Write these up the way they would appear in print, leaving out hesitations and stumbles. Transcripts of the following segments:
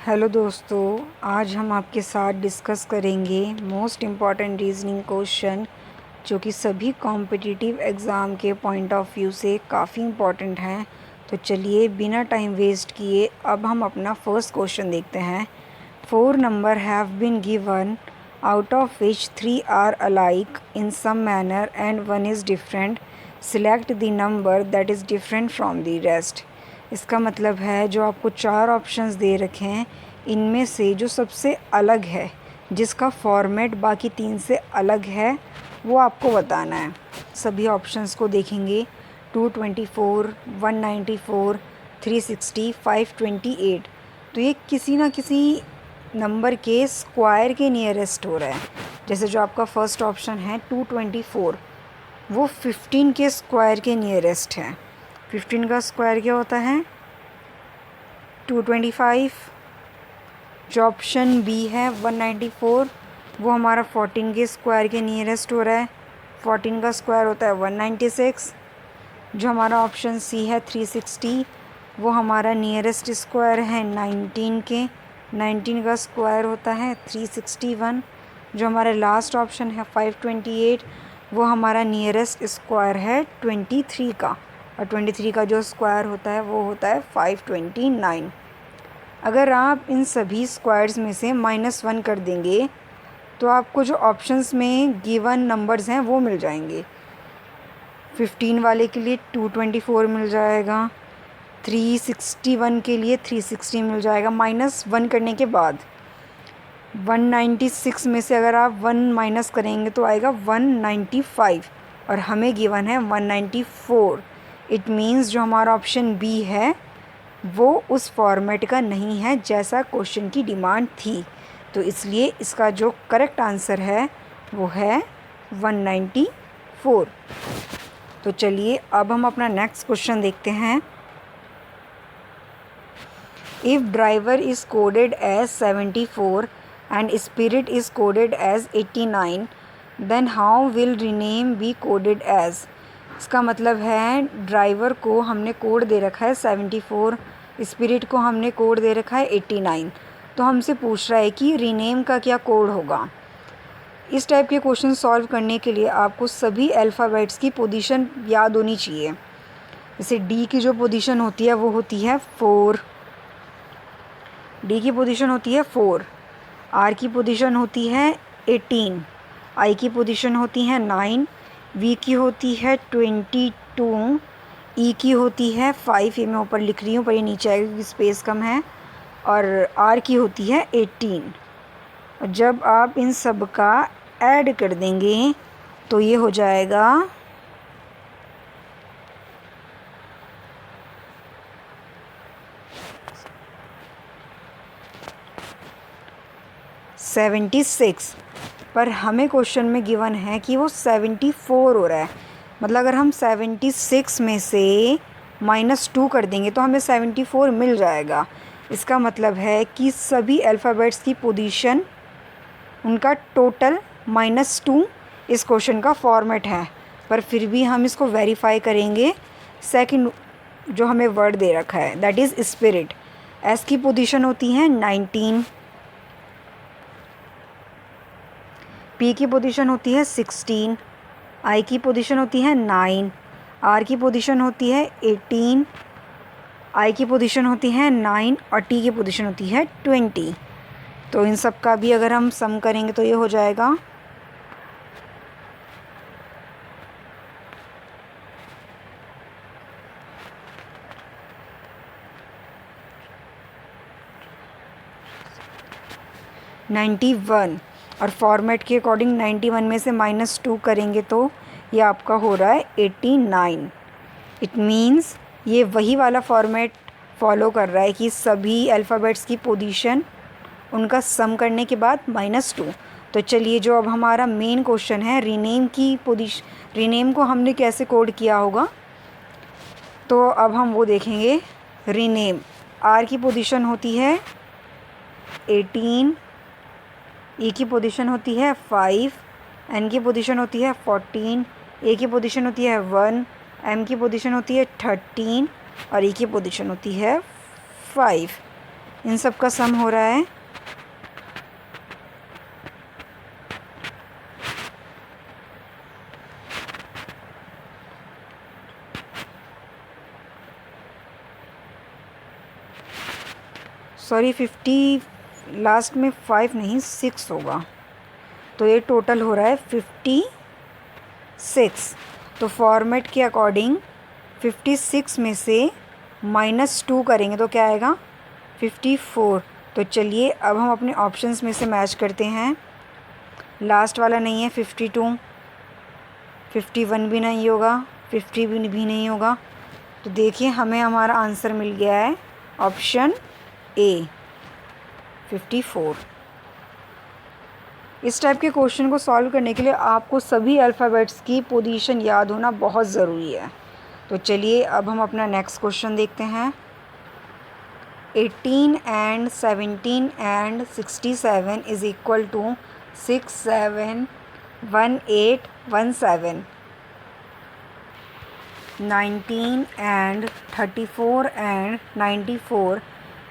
Hello दोस्तों, आज हम आपके साथ डिस्कस करेंगे मोस्ट इम्पॉर्टेंट रीजनिंग क्वेश्चन जो कि सभी कॉम्पिटिटिव एग्ज़ाम के पॉइंट ऑफ व्यू से काफ़ी इम्पॉर्टेंट हैं। तो चलिए बिना टाइम वेस्ट किए अब हम अपना फर्स्ट क्वेश्चन देखते हैं। 4 number have been given out of which 3 are alike in some manner and 1 is different. Select the number that is different from the rest. इसका मतलब है जो आपको 4 ऑप्शंस दे रखे हैं, इनमें से जो सबसे अलग है, जिसका फॉर्मेट बाकी 3 से अलग है, वो आपको बताना है। सभी ऑप्शंस को देखेंगे। 224, 194, 360, 528। तो ये किसी ना किसी नंबर के स्क्वायर के नियरेस्ट हो रहा है। जैसे जो आपका फर्स्ट ऑप्शन है 224, वो 15 के स्क्वायर के नियरेस्ट है। 15 का स्क्वायर क्या होता है? 225। जो ऑप्शन बी है 194, वो हमारा 14 के स्क्वायर के नियरेस्ट हो रहा है। 14 का स्क्वायर होता है 196। जो हमारा ऑप्शन सी है 360, वो हमारा नियरेस्ट स्क्वायर है 19 के। 19 का स्क्वायर होता है 361। जो हमारा लास्ट ऑप्शन है 528, वो हमारा नियरेस्ट स्क्वायर है 23 का, और 23 का जो स्क्वायर होता है वो होता है 529। अगर आप इन सभी स्क्वायर्स में से -1 कर देंगे तो आपको जो ऑप्शंस में गिवन नंबर्स हैं वो मिल जाएंगे। 15 वाले के लिए 224 मिल जाएगा, 361 के लिए 360 मिल जाएगा -1 करने के बाद। 196 में से अगर आप 1 माइनस करेंगे तो आएगा 195, और हमें गिवन है 194। इट मीन्स जो हमारा ऑप्शन बी है वो उस फॉर्मेट का नहीं है जैसा क्वेश्चन की डिमांड थी। तो इसलिए इसका जो करेक्ट आंसर है वो है 194। तो चलिए अब हम अपना नेक्स्ट क्वेश्चन देखते हैं। If driver is coded as 74 and spirit is coded as 89, then how will rename be coded as. इसका मतलब है ड्राइवर को हमने कोड दे रखा है 74, स्पिरिट को हमने कोड दे रखा है 89। तो हमसे पूछ रहा है कि रीनेम का क्या कोड होगा। इस टाइप के क्वेश्चन सॉल्व करने के लिए आपको सभी अल्फ़ाबेट्स की पोजीशन याद होनी चाहिए। जैसे डी की जो पोजीशन होती है वो होती है 4, डी की पोजीशन होती है 4, आर की पोजीशन होती है 18, आई की पोजीशन होती है 9, वी की होती है 22, ई की होती है 5, ये मैं ऊपर लिख रही हूँ पर ये नीचे आएगा क्योंकि स्पेस कम है, और आर की होती है 18। जब आप इन सब का ऐड कर देंगे तो ये हो जाएगा 76। पर हमें क्वेश्चन में गिवन है कि वो 74 हो रहा है। मतलब अगर हम 76 में से -2 कर देंगे तो हमें 74 मिल जाएगा। इसका मतलब है कि सभी अल्फ़ाबेट्स की पोजीशन, उनका टोटल -2 इस क्वेश्चन का फॉर्मेट है। पर फिर भी हम इसको वेरीफाई करेंगे। सेकंड जो हमें वर्ड दे रखा है दैट इज़ स्पिरिट, एस की पोजीशन होती है 19, पी की पोजीशन होती है 16, आई की पोजीशन होती है 9, आर की पोजीशन होती है 18, आई की पोजीशन होती है 9, और टी की पोजीशन होती है 20। तो इन सब का भी अगर हम सम करेंगे तो ये हो जाएगा 91, और फॉर्मेट के अकॉर्डिंग 91 में से -2 करेंगे तो ये आपका हो रहा है 89। इट मीन्स ये वही वाला फॉर्मेट फॉलो कर रहा है कि सभी अल्फ़ाबेट्स की पोजीशन, उनका सम करने के बाद -2। तो चलिए जो अब हमारा मेन क्वेश्चन है रीनेम की पोजीशन, रीनेम को हमने कैसे कोड किया होगा तो अब हम वो देखेंगे। रीनेम, आर की पोजीशन होती है 18, ई की पोजीशन होती है 5, एन की पोजीशन होती है 14, ए की पोजीशन होती है 1, एम की पोजीशन होती है 13, और ई की पोजीशन होती है 5। इन सब का सम हो रहा है 50, लास्ट में 5 नहीं 6 होगा, तो ये टोटल हो रहा है 56। तो फॉर्मेट के अकॉर्डिंग 56 में से -2 करेंगे तो क्या आएगा 54। तो चलिए अब हम अपने ऑप्शंस में से मैच करते हैं। लास्ट वाला नहीं है 52, 51 भी नहीं होगा, 50 भी नहीं होगा। तो देखिए हमें हमारा आंसर मिल गया है ऑप्शन ए 54। इस टाइप के क्वेश्चन को सॉल्व करने के लिए आपको सभी अल्फ़ाबेट्स की पोजीशन याद होना बहुत ज़रूरी है। तो चलिए अब हम अपना नेक्स्ट क्वेश्चन देखते हैं। 18 and 17 and 67 is equal to 6, 7, 1, 8, 1, 7. 19 and 34 and 94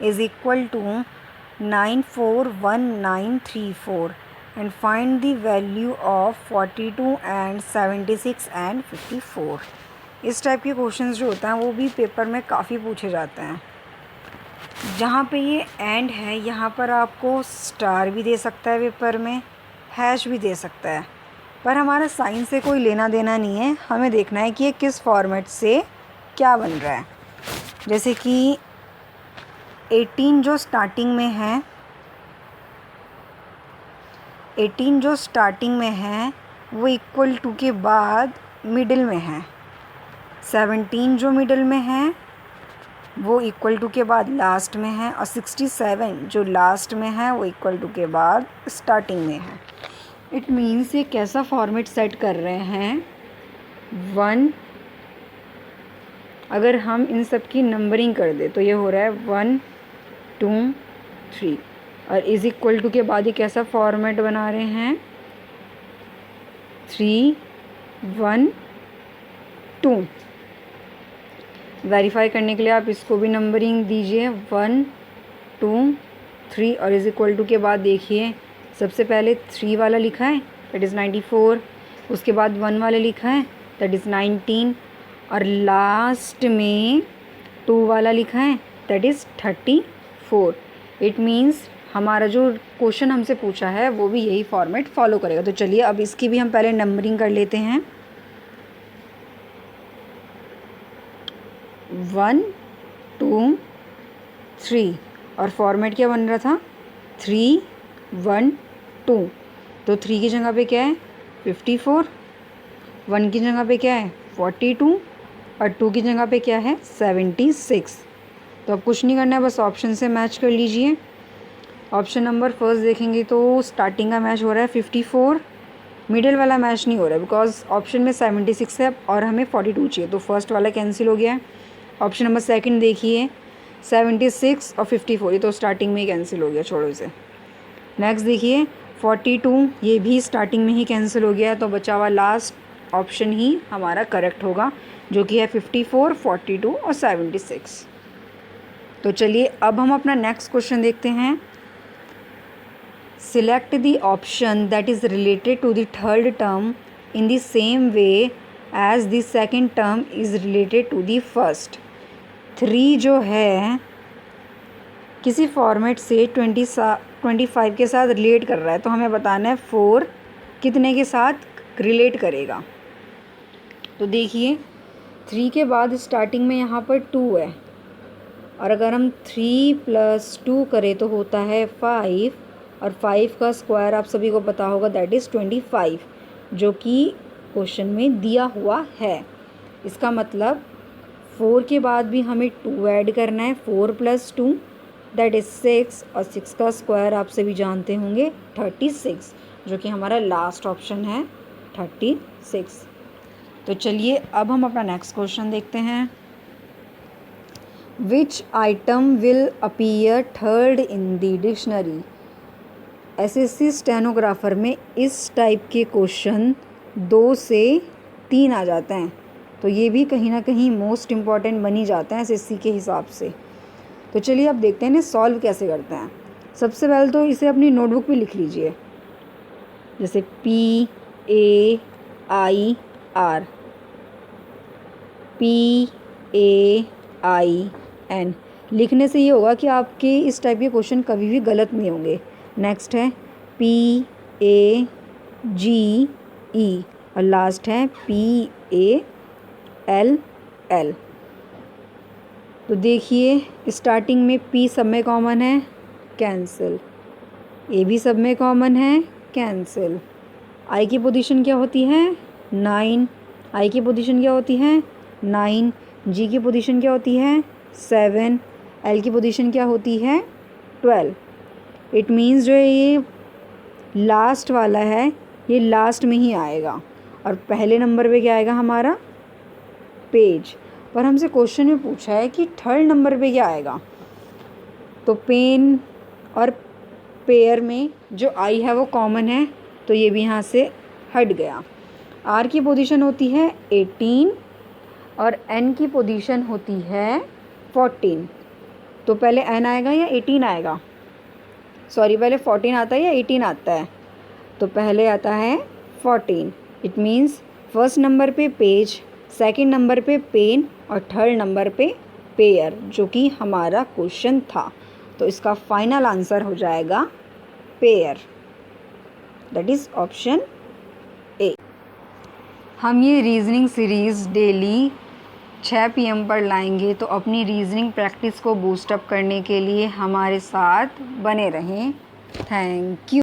is equal to 9, 4, 1, 9, 3, 4. And find the value of 42 and 76 and 54. इस टाइप के क्वेश्चंस जो होते हैं वो भी पेपर में काफ़ी पूछे जाते हैं। जहाँ पे ये एंड है यहाँ पर आपको स्टार भी दे सकता है, पेपर में हैश भी दे सकता है, पर हमारा साइन से कोई लेना देना नहीं है। हमें देखना है कि ये किस फॉर्मेट से क्या बन रहा है। जैसे कि 18 जो स्टार्टिंग में है, 18 जो स्टार्टिंग में है वो इक्वल टू के बाद मिडिल में है। 17 जो मिडिल में है वो इक्वल टू के बाद लास्ट में है, और 67 जो लास्ट में है वो इक्वल टू के बाद स्टार्टिंग में है। इट मीन्स ये कैसा फॉर्मेट सेट कर रहे हैं 1। अगर हम इन सब की नंबरिंग कर दे तो ये हो रहा है 1, 2, 3, और इज़ इक्वल टू के बाद ये कैसा फॉर्मेट बना रहे हैं 3, 1, 2। वेरीफाई करने के लिए आप इसको भी नंबरिंग दीजिए 1, 2, 3, और इज़ इक्वल टू के बाद देखिए सबसे पहले 3 वाला लिखा है दैट इज़ 94, उसके बाद 1 वाला लिखा है दैट इज़ 19, और लास्ट में 2 वाला लिखा है दैट इज़ 34। इट मीन्स हमारा जो क्वेश्चन हमसे पूछा है वो भी यही फॉर्मेट फॉलो करेगा। तो चलिए अब इसकी भी हम पहले नंबरिंग कर लेते हैं 1, 2, 3, और फॉर्मेट क्या बन रहा था 3, 1, 2। तो 3 की जगह पे क्या है 54, 1 की जगह पे क्या है 42, और 2 की जगह पे क्या है 76। तो अब कुछ नहीं करना है, बस ऑप्शन से मैच कर लीजिए। ऑप्शन नंबर फर्स्ट देखेंगे तो स्टार्टिंग का मैच हो रहा है 54, मिडिल वाला मैच नहीं हो रहा है बिकॉज ऑप्शन में 76 है और हमें 42 चाहिए, तो फर्स्ट वाला कैंसिल हो गया है। ऑप्शन नंबर सेकंड देखिए 76 और 54, ये तो स्टार्टिंग में ही कैंसिल हो गया, छोड़ो इसे। नेक्स्ट देखिए 42, ये भी स्टार्टिंग में ही कैंसिल हो गया है, तो बचा हुआ लास्ट ऑप्शन ही हमारा करेक्ट होगा जो कि है 54, 42 और 76। तो चलिए अब हम अपना नेक्स्ट क्वेश्चन देखते हैं। Select the option that is related to the third term in the same way as the second term is related to the first. 3 जो है किसी फॉर्मेट से 25 के साथ रिलेट कर रहा है, तो हमें बताना है 4 कितने के साथ रिलेट करेगा। तो देखिए 3 के बाद स्टार्टिंग में यहाँ पर 2 है, और अगर हम 3 + 2 करें तो होता है 5, और 5 का स्क्वायर आप सभी को पता होगा दैट इज़ 25, जो कि क्वेश्चन में दिया हुआ है। इसका मतलब 4 के बाद भी हमें 2 ऐड करना है, 4 + 2 दैट इज़ 6, और 6 का स्क्वायर आप सभी जानते होंगे 36, जो कि हमारा लास्ट ऑप्शन है 36। तो चलिए अब हम अपना नेक्स्ट क्वेश्चन देखते हैं। विच item will appear third in the dictionary. SSC stenographer में इस टाइप के क्वेश्चन 2 से 3 आ जाते हैं, तो ये भी कहीं ना कहीं मोस्ट इम्पॉर्टेंट बन ही जाता है एसएससी के हिसाब से। तो चलिए अब देखते हैं इन्हें सॉल्व कैसे करते हैं। सबसे पहले तो इसे अपनी नोटबुक पे लिख लीजिए, जैसे PAIR, PAIN। लिखने से ये होगा कि आपके इस टाइप के क्वेश्चन कभी भी गलत नहीं होंगे। नेक्स्ट है PAGE और लास्ट है PALL। तो देखिए स्टार्टिंग में P सब में कॉमन है, कैंसिल। A भी सब में कॉमन है, कैंसिल। I की पोजीशन क्या होती है 9, I की पोजीशन क्या होती है 9, G की पोजीशन क्या होती है 7, L की पोजीशन क्या होती है 12। इट मीन्स जो ये लास्ट वाला है ये लास्ट में ही आएगा और पहले नंबर पे क्या आएगा हमारा पेज। पर हमसे क्वेश्चन में पूछा है कि थर्ड नंबर पे क्या आएगा, तो पेन और पेयर में जो आई है वो कॉमन है, तो ये भी यहाँ से हट गया। आर की पोजीशन होती है 18 और एन की पोजीशन होती है 14। तो पहले एन आएगा या 18 आएगा, सॉरी पहले 14 आता है या 18 आता है, तो पहले आता है 14। इट मीन्स फर्स्ट नंबर पे पेज, सेकंड नंबर पे पेन और थर्ड नंबर पे पेयर, जो कि हमारा क्वेश्चन था। तो इसका फाइनल आंसर हो जाएगा pair, that is option A. हम ये रीजनिंग सीरीज़ डेली 6 PM पर लाएंगे, तो अपनी रीजनिंग प्रैक्टिस को बूस्टअप करने के लिए हमारे साथ बने रहें। Thank you.